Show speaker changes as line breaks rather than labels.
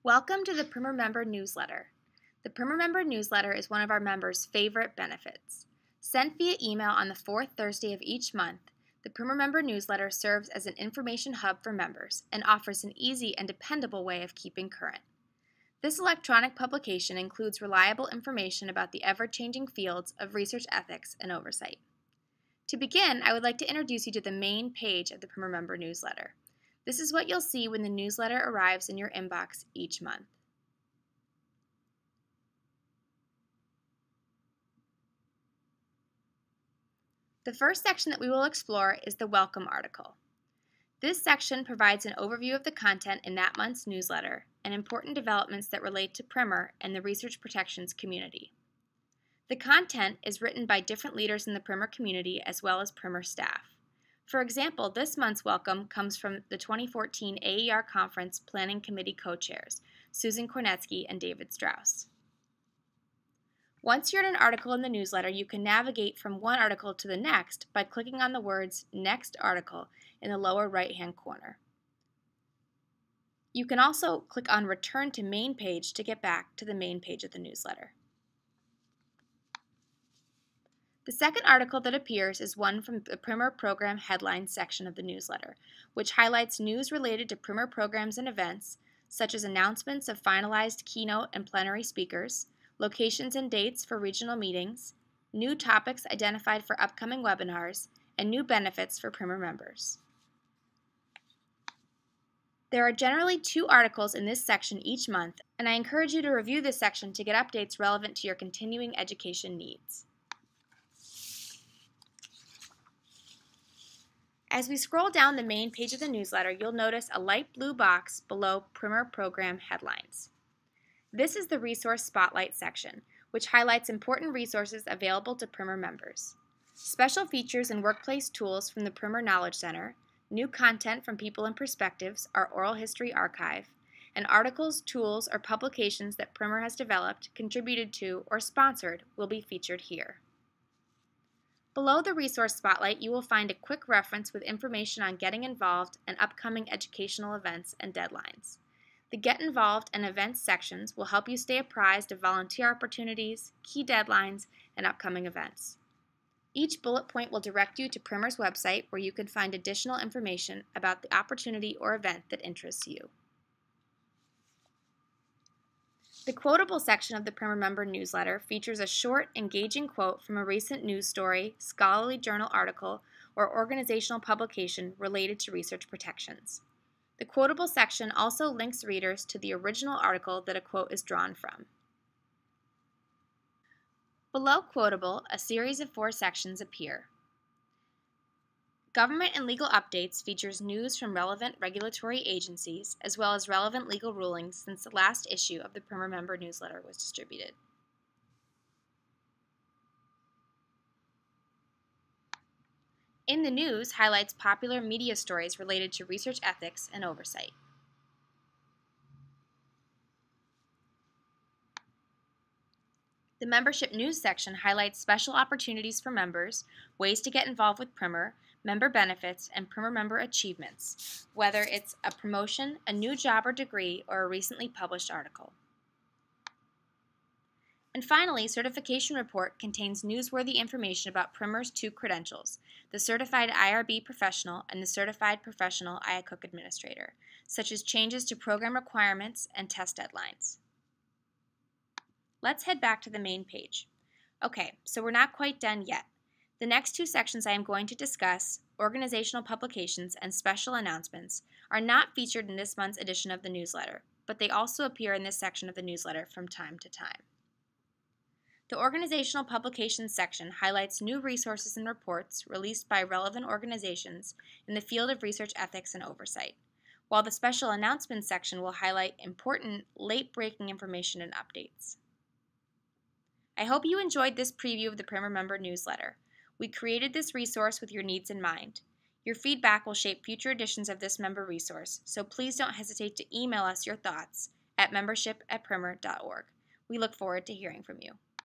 Welcome to the PRIM&R Member Newsletter. The PRIM&R Member Newsletter is one of our members' favorite benefits. Sent via email on the fourth Thursday of each month, the PRIM&R Member Newsletter serves as an information hub for members and offers an easy and dependable way of keeping current. This electronic publication includes reliable information about the ever-changing fields of research ethics and oversight. To begin, I would like to introduce you to the main page of the PRIM&R Member Newsletter. This is what you'll see when the newsletter arrives in your inbox each month. The first section that we will explore is the Welcome article. This section provides an overview of the content in that month's newsletter and important developments that relate to PRIM&R and the research protections community. The content is written by different leaders in the PRIM&R community as well as PRIM&R staff. For example, this month's welcome comes from the 2014 AER Conference Planning Committee co-chairs, Susan Kornetsky and David Strauss. Once you're in an article in the newsletter, you can navigate from one article to the next by clicking on the words Next Article in the lower right-hand corner. You can also click on Return to Main Page to get back to the main page of the newsletter. The second article that appears is one from the PRIM&R Program Headlines section of the newsletter, which highlights news related to PRIM&R programs and events, such as announcements of finalized keynote and plenary speakers, locations and dates for regional meetings, new topics identified for upcoming webinars, and new benefits for PRIM&R members. There are generally 2 articles in this section each month, and I encourage you to review this section to get updates relevant to your continuing education needs. As we scroll down the main page of the newsletter, you'll notice a light blue box below PRIM&R Program Headlines. This is the Resource Spotlight section, which highlights important resources available to PRIM&R members. Special features and workplace tools from the PRIM&R Knowledge Center, new content from People and Perspectives, our oral history archive, and articles, tools, or publications that PRIM&R has developed, contributed to, or sponsored will be featured here. Below the Resource Spotlight, you will find a quick reference with information on getting involved and upcoming educational events and deadlines. The Get Involved and Events sections will help you stay apprised of volunteer opportunities, key deadlines, and upcoming events. Each bullet point will direct you to PRIM&R's website where you can find additional information about the opportunity or event that interests you. The Quotable section of the PRIM&R Member Newsletter features a short, engaging quote from a recent news story, scholarly journal article, or organizational publication related to research protections. The Quotable section also links readers to the original article that a quote is drawn from. Below Quotable, a series of 4 sections appear. Government and Legal Updates features news from relevant regulatory agencies as well as relevant legal rulings since the last issue of the PRIM&R Member Newsletter was distributed. In the News highlights popular media stories related to research ethics and oversight. The Membership News section highlights special opportunities for members, ways to get involved with PRIM&R, member benefits, and PRIM&R member achievements, whether it's a promotion, a new job or degree, or a recently published article. And finally, Certification Report contains newsworthy information about PRIM&R's 2 credentials, the Certified IRB Professional and the Certified Professional IACUC Administrator, such as changes to program requirements and test deadlines. Let's head back to the main page. Okay, so we're not quite done yet. The next 2 sections I am going to discuss, organizational publications and special announcements, are not featured in this month's edition of the newsletter, but they also appear in this section of the newsletter from time to time. The organizational publications section highlights new resources and reports released by relevant organizations in the field of research ethics and oversight, while the special announcements section will highlight important, late-breaking information and updates. I hope you enjoyed this preview of the PRIM&R Member Newsletter. We created this resource with your needs in mind. Your feedback will shape future editions of this member resource, so please don't hesitate to email us your thoughts at membership@primr.org. We look forward to hearing from you.